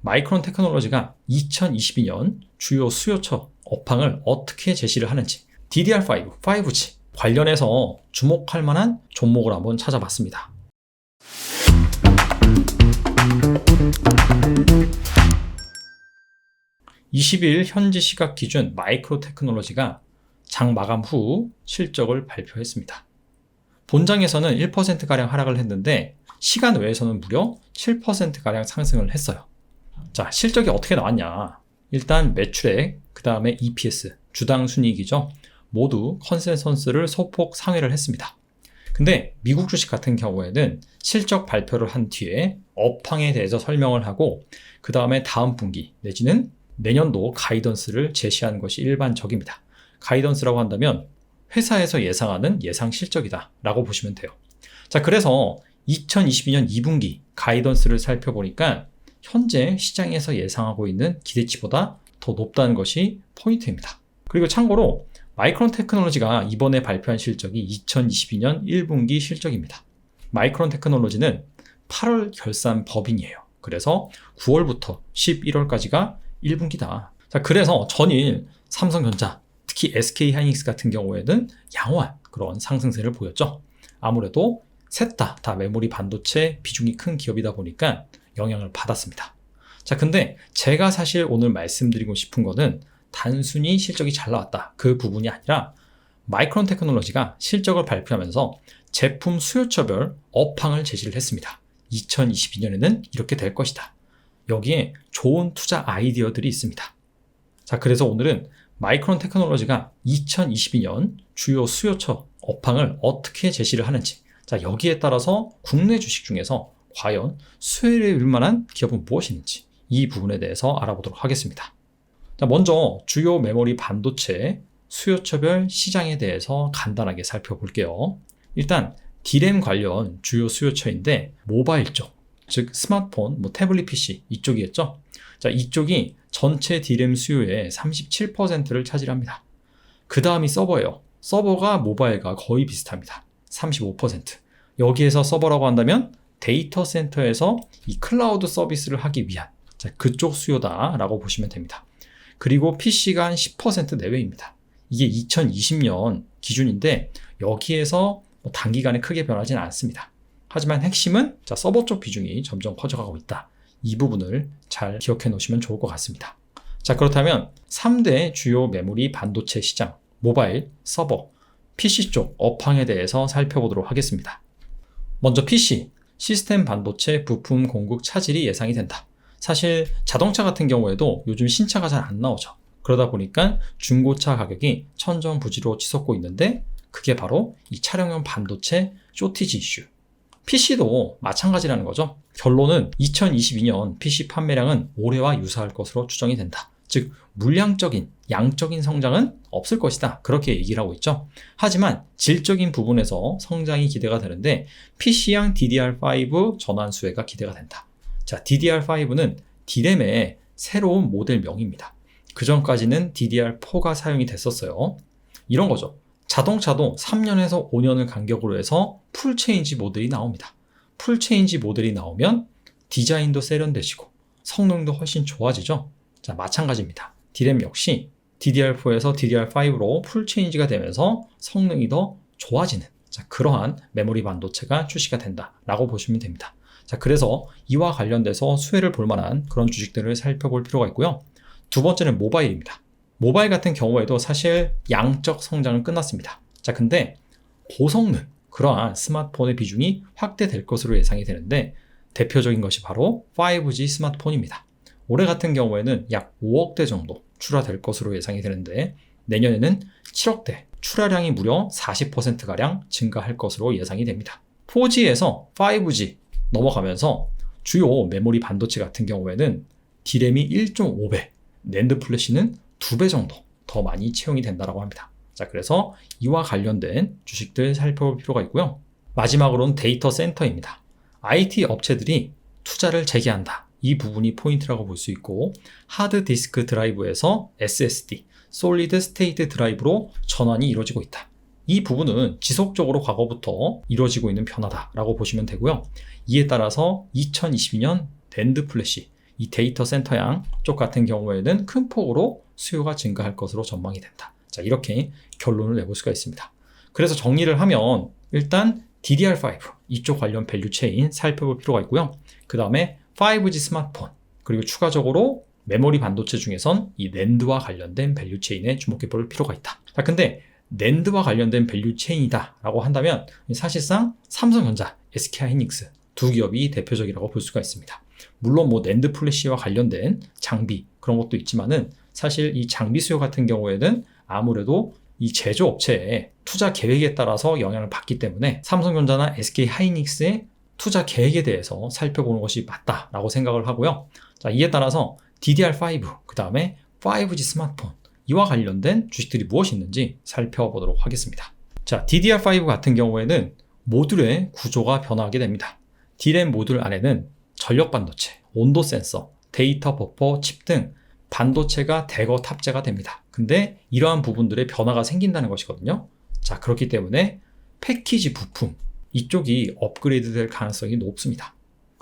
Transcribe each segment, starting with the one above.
마이크론 테크놀로지가 2022년 주요 수요처 업황을 어떻게 제시를 하는지 DDR5, 5G 관련해서 주목할 만한 종목을 한번 찾아봤습니다. (20일) 현지 시각 기준 마이크론 테크놀로지가 장 마감 후 실적을 발표했습니다. 본장에서는 1%가량 하락을 했는데 시간 외에서는 무려 7%가량 상승을 했어요. 자, 실적이 어떻게 나왔냐? 일단 매출액, 그 다음에 EPS, 주당 순이익이죠. 모두 컨센서스를 소폭 상회를 했습니다. 근데 미국 주식 같은 경우에는 실적 발표를 한 뒤에 업황에 대해서 설명을 하고 그 다음에 다음 분기 내지는 내년도 가이던스를 제시하는 것이 일반적입니다. 가이던스라고 한다면 회사에서 예상하는 예상 실적이다 라고 보시면 돼요. 자, 그래서 2022년 2분기 가이던스를 살펴보니까 현재 시장에서 예상하고 있는 기대치보다 더 높다는 것이 포인트입니다. 그리고 참고로 마이크론 테크놀로지가 이번에 발표한 실적이 2022년 1분기 실적입니다. 마이크론 테크놀로지는 8월 결산 법인이에요. 그래서 9월부터 11월까지가 1분기다. 자, 그래서 전일 삼성전자, 특히 SK하이닉스 같은 경우에는 양호한 그런 상승세를 보였죠. 아무래도 셋 다 메모리 반도체 비중이 큰 기업이다 보니까 영향을 받았습니다. 자, 근데 제가 사실 오늘 말씀드리고 싶은 거는 단순히 실적이 잘 나왔다 그 부분이 아니라 마이크론 테크놀로지가 실적을 발표하면서 제품 수요처별 업황을 제시를 했습니다. 2022년에는 이렇게 될 것이다. 여기에 좋은 투자 아이디어들이 있습니다. 자, 그래서 오늘은 마이크론 테크놀로지가 2022년 주요 수요처 업황을 어떻게 제시를 하는지, 자, 여기에 따라서 국내 주식 중에서 과연 수혜를 입을 만한 기업은 무엇인지 이 부분에 대해서 알아보도록 하겠습니다. 자, 먼저 주요 메모리 반도체 수요처별 시장에 대해서 간단하게 살펴볼게요. 일단 D램 관련 주요 수요처인데 모바일 쪽, 즉 스마트폰, 태블릿 PC 이쪽이겠죠. 자, 이쪽이 전체 D램 수요의 37%를 차지합니다. 그 다음이 서버예요. 서버가 모바일과 거의 비슷합니다. 35%. 여기에서 서버라고 한다면 데이터 센터에서 이 클라우드 서비스를 하기 위한 그쪽 수요다라고 보시면 됩니다. 그리고 PC가 한 10% 내외입니다. 이게 2020년 기준인데 여기에서 단기간에 크게 변하지는 않습니다. 하지만 핵심은 서버 쪽 비중이 점점 커져가고 있다. 이 부분을 잘 기억해 놓으시면 좋을 것 같습니다. 자, 그렇다면 3대 주요 메모리 반도체 시장, 모바일, 서버, PC 쪽 업황에 대해서 살펴보도록 하겠습니다. 먼저 PC, 시스템 반도체 부품 공급 차질이 예상이 된다. 사실 자동차 같은 경우에도 요즘 신차가 잘 안 나오죠. 그러다 보니까 중고차 가격이 천정부지로 치솟고 있는데 그게 바로 이 차량용 반도체 쇼티지 이슈. PC도 마찬가지라는 거죠. 결론은 2022년 PC 판매량은 올해와 유사할 것으로 추정이 된다. 즉 물량적인, 양적인 성장은 없을 것이다. 그렇게 얘기를 하고 있죠. 하지만 질적인 부분에서 성장이 기대가 되는데 PC양 DDR5 전환 수혜가 기대가 된다. 자, DDR5는 D램의 새로운 모델명입니다. 그 전까지는 DDR4가 사용이 됐었어요. 이런 거죠. 자동차도 3년에서 5년을 간격으로 해서 풀체인지 모델이 나옵니다. 풀체인지 모델이 나오면 디자인도 세련되시고 성능도 훨씬 좋아지죠. 자, 마찬가지입니다. D램 역시 DDR4에서 DDR5로 풀체인지가 되면서 성능이 더 좋아지는 그러한 메모리 반도체가 출시가 된다라고 보시면 됩니다. 자, 그래서 이와 관련돼서 수혜를 볼 만한 그런 주식들을 살펴볼 필요가 있고요. 두 번째는 모바일입니다. 모바일 같은 경우에도 사실 양적 성장은 끝났습니다. 자, 근데 고성능, 그러한 스마트폰의 비중이 확대될 것으로 예상이 되는데 대표적인 것이 바로 5G 스마트폰입니다. 올해 같은 경우에는 약 5억대 정도 출하될 것으로 예상이 되는데 내년에는 7억대, 출하량이 무려 40%가량 증가할 것으로 예상이 됩니다. 4G에서 5G 넘어가면서 주요 메모리 반도체 같은 경우에는 D램이 1.5배, 낸드 플래시는 2배 정도 더 많이 채용이 된다고 합니다. 자, 그래서 이와 관련된 주식들 살펴볼 필요가 있고요. 마지막으로는 데이터 센터입니다. IT 업체들이 투자를 재개한다. 이 부분이 포인트라고 볼 수 있고 하드디스크 드라이브에서 SSD, 솔리드 스테이트 드라이브로 전환이 이루어지고 있다. 이 부분은 지속적으로 과거부터 이루어지고 있는 변화다라고 보시면 되고요. 이에 따라서 2022년 낸드 플래시, 이 데이터 센터양 쪽 같은 경우에는 큰 폭으로 수요가 증가할 것으로 전망이 된다. 자, 이렇게 결론을 내볼 수가 있습니다. 그래서 정리를 하면 일단 DDR5 이쪽 관련 밸류 체인 살펴볼 필요가 있고요. 그 다음에 5G 스마트폰, 그리고 추가적으로 메모리 반도체 중에선 이 낸드와 관련된 밸류 체인에 주목해 볼 필요가 있다. 자, 근데 낸드와 관련된 밸류 체인이다 라고 한다면 사실상 삼성전자, SK하이닉스 두 기업이 대표적이라고 볼 수가 있습니다. 물론 뭐 낸드 플래시와 관련된 장비 그런 것도 있지만은 사실 이 장비 수요 같은 경우에는 아무래도 이 제조업체의 투자 계획에 따라서 영향을 받기 때문에 삼성전자나 SK하이닉스의 투자 계획에 대해서 살펴보는 것이 맞다라고 생각을 하고요. 자, 이에 따라서 DDR5, 그 다음에 5G 스마트폰 이와 관련된 주식들이 무엇이 있는지 살펴보도록 하겠습니다. 자, DDR5 같은 경우에는 모듈의 구조가 변화하게 됩니다. D램 모듈 안에는 전력 반도체, 온도 센서, 데이터 버퍼, 칩 등 반도체가 대거 탑재가 됩니다. 근데 이러한 부분들의 변화가 생긴다는 것이거든요. 자, 그렇기 때문에 패키지 부품 이쪽이 업그레이드 될 가능성이 높습니다.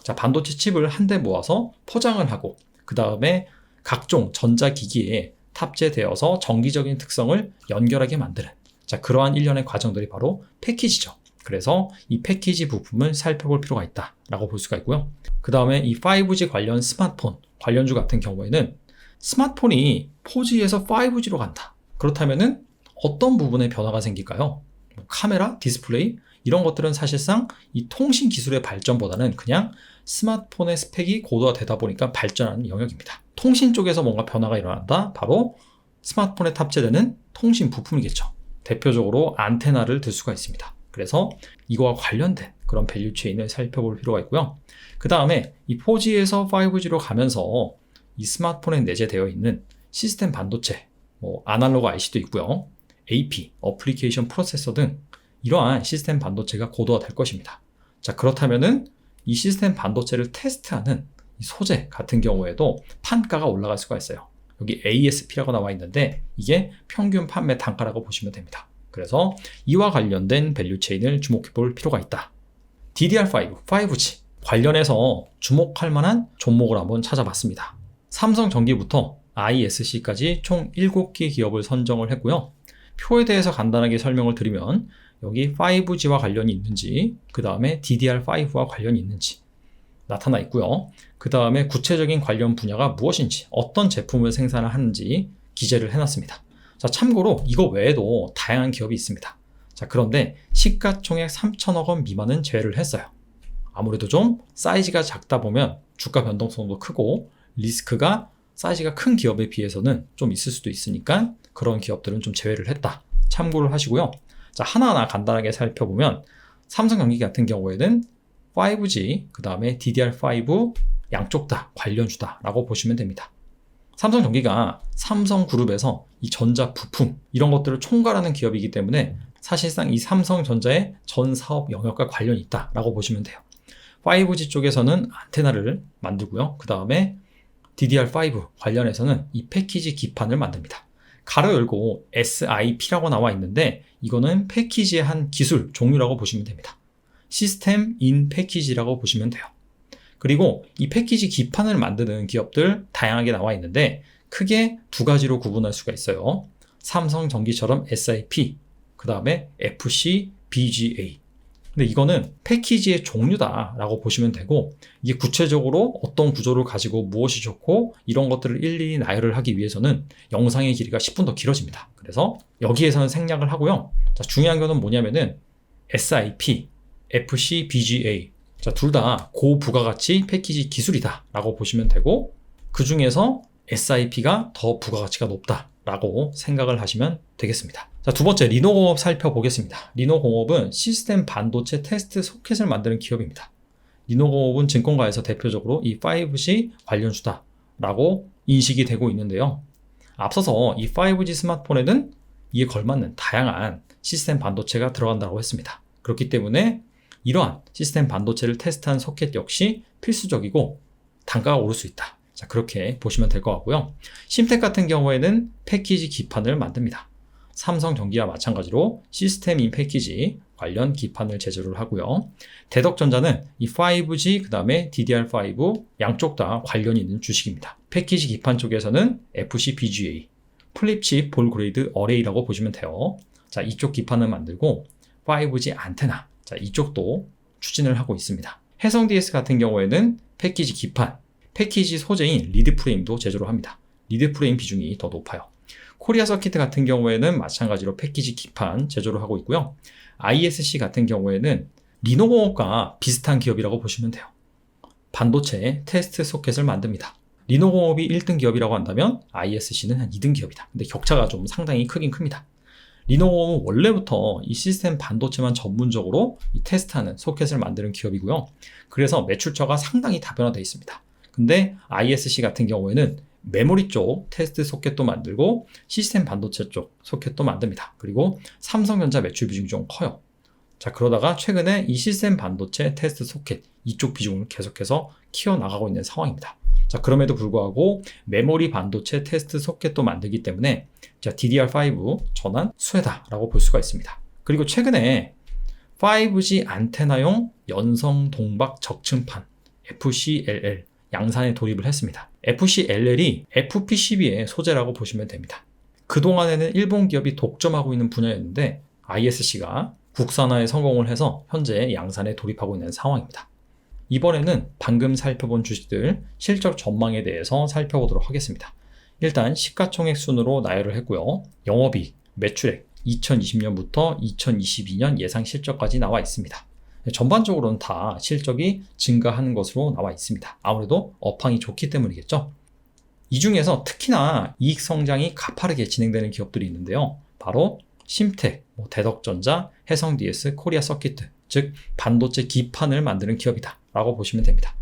자, 반도체 칩을 한데 모아서 포장을 하고 그 다음에 각종 전자기기에 탑재되어서 정기적인 특성을 연결하게 만드는 자, 그러한 일련의 과정들이 바로 패키지죠. 그래서 이 패키지 부품을 살펴볼 필요가 있다라고 볼 수가 있고요. 그 다음에 이 5G 관련 스마트폰 관련주 같은 경우에는 스마트폰이 4G에서 5G로 간다. 그렇다면은 어떤 부분에 변화가 생길까요? 카메라, 디스플레이 이런 것들은 사실상 이 통신 기술의 발전보다는 그냥 스마트폰의 스펙이 고도화되다 보니까 발전하는 영역입니다. 통신 쪽에서 뭔가 변화가 일어난다? 바로 스마트폰에 탑재되는 통신 부품이겠죠. 대표적으로 안테나를 들 수가 있습니다. 그래서 이거와 관련된 그런 밸류 체인을 살펴볼 필요가 있고요. 그 다음에 이 4G에서 5G로 가면서 이 스마트폰에 내재되어 있는 시스템 반도체, 뭐 아날로그 IC도 있고요. AP, 어플리케이션 프로세서 등 이러한 시스템 반도체가 고도화될 것입니다. 자, 그렇다면은 이 시스템 반도체를 테스트하는 이 소재 같은 경우에도 판가가 올라갈 수가 있어요. 여기 ASP라고 나와 있는데 이게 평균 판매 단가라고 보시면 됩니다. 그래서 이와 관련된 밸류 체인을 주목해 볼 필요가 있다. DDR5, 5G 관련해서 주목할 만한 종목을 한번 찾아봤습니다. 삼성전기부터 ISC까지 총 7개 기업을 선정을 했고요. 표에 대해서 간단하게 설명을 드리면 여기 5G와 관련이 있는지, 그 다음에 DDR5와 관련이 있는지 나타나 있고요. 그 다음에 구체적인 관련 분야가 무엇인지, 어떤 제품을 생산을 하는지 기재를 해놨습니다. 자, 참고로 이거 외에도 다양한 기업이 있습니다. 자, 그런데 시가총액 3천억 원 미만은 제외를 했어요. 아무래도 좀 사이즈가 작다 보면 주가 변동성도 크고 리스크가 사이즈가 큰 기업에 비해서는 좀 있을 수도 있으니까 그런 기업들은 좀 제외를 했다. 참고를 하시고요. 자, 하나하나 간단하게 살펴보면 삼성전기 같은 경우에는 5G, 그 다음에 DDR5 양쪽 다 관련주다 라고 보시면 됩니다. 삼성전기가 삼성그룹에서 이 전자 부품 이런 것들을 총괄하는 기업이기 때문에 사실상 이 삼성전자의 전 사업 영역과 관련이 있다 라고 보시면 돼요. 5G 쪽에서는 안테나를 만들고요. 그 다음에 DDR5 관련해서는 이 패키지 기판을 만듭니다. 가로 열고 SIP라고 나와 있는데 이거는 패키지의 한 기술 종류라고 보시면 됩니다. 시스템 인 패키지라고 보시면 돼요. 그리고 이 패키지 기판을 만드는 기업들 다양하게 나와 있는데 크게 두 가지로 구분할 수가 있어요. 삼성전기처럼 SIP, 그 다음에 FC, BGA. 근데 이거는 패키지의 종류다라고 보시면 되고 이게 구체적으로 어떤 구조를 가지고 무엇이 좋고 이런 것들을 일일이 나열을 하기 위해서는 영상의 길이가 10분 더 길어집니다. 그래서 여기에서는 생략을 하고요. 자, 중요한 거는 뭐냐면은 SIP, FC, BGA 자, 둘 다 고부가가치 패키지 기술이다 라고 보시면 되고 그 중에서 SIP가 더 부가가치가 높다 라고 생각을 하시면 되겠습니다. 자, 두 번째 리노공업 살펴보겠습니다. 리노공업은 시스템 반도체 테스트 소켓을 만드는 기업입니다. 리노공업은 증권가에서 대표적으로 이 5G 관련주다 라고 인식이 되고 있는데요. 앞서서 이 5G 스마트폰에는 이에 걸맞는 다양한 시스템 반도체가 들어간다고 했습니다. 그렇기 때문에 이러한 시스템 반도체를 테스트한 소켓 역시 필수적이고 단가가 오를 수 있다. 자, 그렇게 보시면 될 것 같고요. 심텍 같은 경우에는 패키지 기판을 만듭니다. 삼성전기와 마찬가지로 시스템 인 패키지 관련 기판을 제조를 하고요. 대덕전자는 이 5G 그 다음에 DDR5 양쪽 다 관련이 있는 주식입니다. 패키지 기판 쪽에서는 FCBGA, 플립칩 볼그레이드 어레이라고 보시면 돼요. 자, 이쪽 기판을 만들고 5G 안테나, 자, 이쪽도 추진을 하고 있습니다. 해성 DS 같은 경우에는 패키지 기판, 패키지 소재인 리드 프레임도 제조를 합니다. 리드 프레임 비중이 더 높아요. 코리아 서키트 같은 경우에는 마찬가지로 패키지 기판 제조를 하고 있고요. ISC 같은 경우에는 리노공업과 비슷한 기업이라고 보시면 돼요. 반도체 테스트 소켓을 만듭니다. 리노공업이 1등 기업이라고 한다면 ISC는 한 2등 기업이다. 근데 격차가 좀 상당히 크긴 큽니다. 리노공업은 원래부터 이 시스템 반도체만 전문적으로 이 테스트하는 소켓을 만드는 기업이고요. 그래서 매출처가 상당히 다변화되어 있습니다. 근데 ISC 같은 경우에는 메모리 쪽 테스트 소켓도 만들고 시스템 반도체 쪽 소켓도 만듭니다. 그리고 삼성전자 매출 비중이 좀 커요. 자, 그러다가 최근에 이 시스템 반도체 테스트 소켓 이쪽 비중을 계속해서 키워나가고 있는 상황입니다. 자, 그럼에도 불구하고 메모리 반도체 테스트 소켓도 만들기 때문에 자, DDR5 전환 수혜다라고 볼 수가 있습니다. 그리고 최근에 5G 안테나용 연성 동박 적층판 FCLL 양산에 돌입을 했습니다. FCLL이 FPCB의 소재라고 보시면 됩니다. 그동안에는 일본 기업이 독점하고 있는 분야였는데 ISC가 국산화에 성공을 해서 현재 양산에 돌입하고 있는 상황입니다. 이번에는 방금 살펴본 주식들 실적 전망에 대해서 살펴보도록 하겠습니다. 일단 시가총액 순으로 나열을 했고요. 영업이익, 매출액 2020년부터 2022년 예상 실적까지 나와 있습니다. 전반적으로는 다 실적이 증가하는 것으로 나와 있습니다. 아무래도 업황이 좋기 때문이겠죠. 이 중에서 특히나 이익 성장이 가파르게 진행되는 기업들이 있는데요. 바로 심텍, 대덕전자, 해성DS, 코리아 서키트, 즉 반도체 기판을 만드는 기업이다 라고 보시면 됩니다.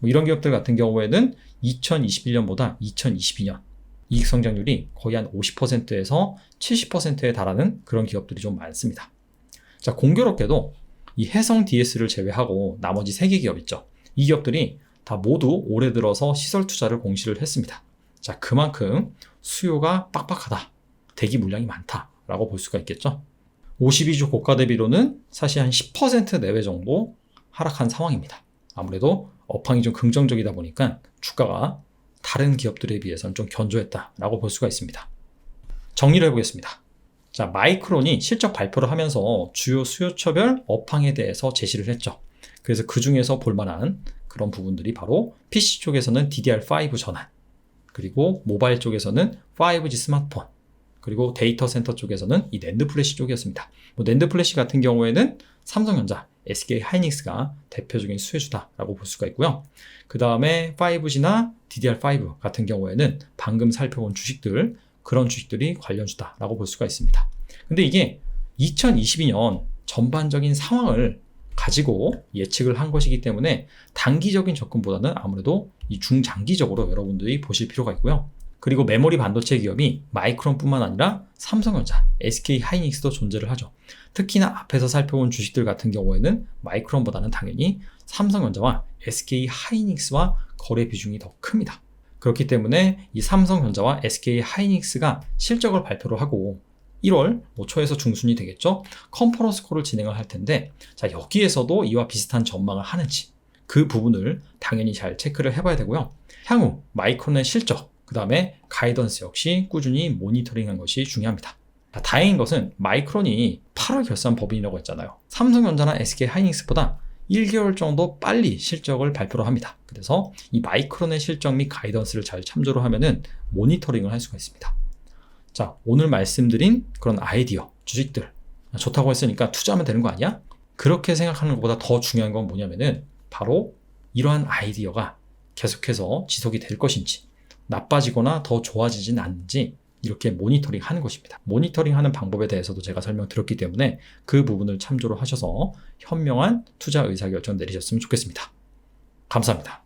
이런 기업들 같은 경우에는 2021년보다 2022년 이익 성장률이 거의 한 50%에서 70%에 달하는 그런 기업들이 좀 많습니다. 자, 공교롭게도 이 해성 DS를 제외하고 나머지 3개 기업 있죠. 이 기업들이 다 모두 올해 들어서 시설 투자를 공시를 했습니다. 자, 그만큼 수요가 빡빡하다, 대기 물량이 많다라고 볼 수가 있겠죠. 52주 고가 대비로는 사실 한 10% 내외 정도 하락한 상황입니다. 아무래도 업황이 좀 긍정적이다 보니까 주가가 다른 기업들에 비해서는 좀 견조했다라고 볼 수가 있습니다. 정리를 해보겠습니다. 자, 마이크론이 실적 발표를 하면서 주요 수요처별 업황에 대해서 제시를 했죠. 그래서 그 중에서 볼만한 그런 부분들이 바로 PC 쪽에서는 DDR5 전환, 그리고 모바일 쪽에서는 5G 스마트폰, 그리고 데이터 센터 쪽에서는 이 낸드 플래시 쪽이었습니다. 낸드 플래시 같은 경우에는 삼성전자, SK 하이닉스가 대표적인 수혜주다라고 볼 수가 있고요. 그 다음에 5G나 DDR5 같은 경우에는 방금 살펴본 주식들, 그런 주식들이 관련주다라고 볼 수가 있습니다. 근데 이게 2022년 전반적인 상황을 가지고 예측을 한 것이기 때문에 단기적인 접근보다는 아무래도 이 중장기적으로 여러분들이 보실 필요가 있고요. 그리고 메모리 반도체 기업이 마이크론뿐만 아니라 삼성전자, SK 하이닉스도 존재를 하죠. 특히나 앞에서 살펴본 주식들 같은 경우에는 마이크론보다는 당연히 삼성전자와 SK 하이닉스와 거래 비중이 더 큽니다. 그렇기 때문에 이 삼성전자와 SK 하이닉스가 실적을 발표를 하고 1월 초에서 중순이 되겠죠. 컨퍼런스 콜을 진행을 할 텐데, 자, 여기에서도 이와 비슷한 전망을 하는지 그 부분을 당연히 잘 체크를 해봐야 되고요. 향후 마이크론의 실적, 그 다음에 가이던스 역시 꾸준히 모니터링한 것이 중요합니다. 자, 다행인 것은 마이크론이 8월 결산 법인이라고 했잖아요. 삼성전자나 SK 하이닉스보다 1개월 정도 빨리 실적을 발표를 합니다. 그래서 이 마이크론의 실적 및 가이던스를 잘 참조를 하면은 모니터링을 할 수가 있습니다. 자, 오늘 말씀드린 그런 아이디어, 주식들 좋다고 했으니까 투자하면 되는 거 아니야? 그렇게 생각하는 것보다 더 중요한 건 뭐냐면은 바로 이러한 아이디어가 계속해서 지속이 될 것인지, 나빠지거나 더 좋아지진 않는지 이렇게 모니터링 하는 것입니다. 모니터링 하는 방법에 대해서도 제가 설명드렸기 때문에 그 부분을 참조를 하셔서 현명한 투자 의사결정 내리셨으면 좋겠습니다. 감사합니다.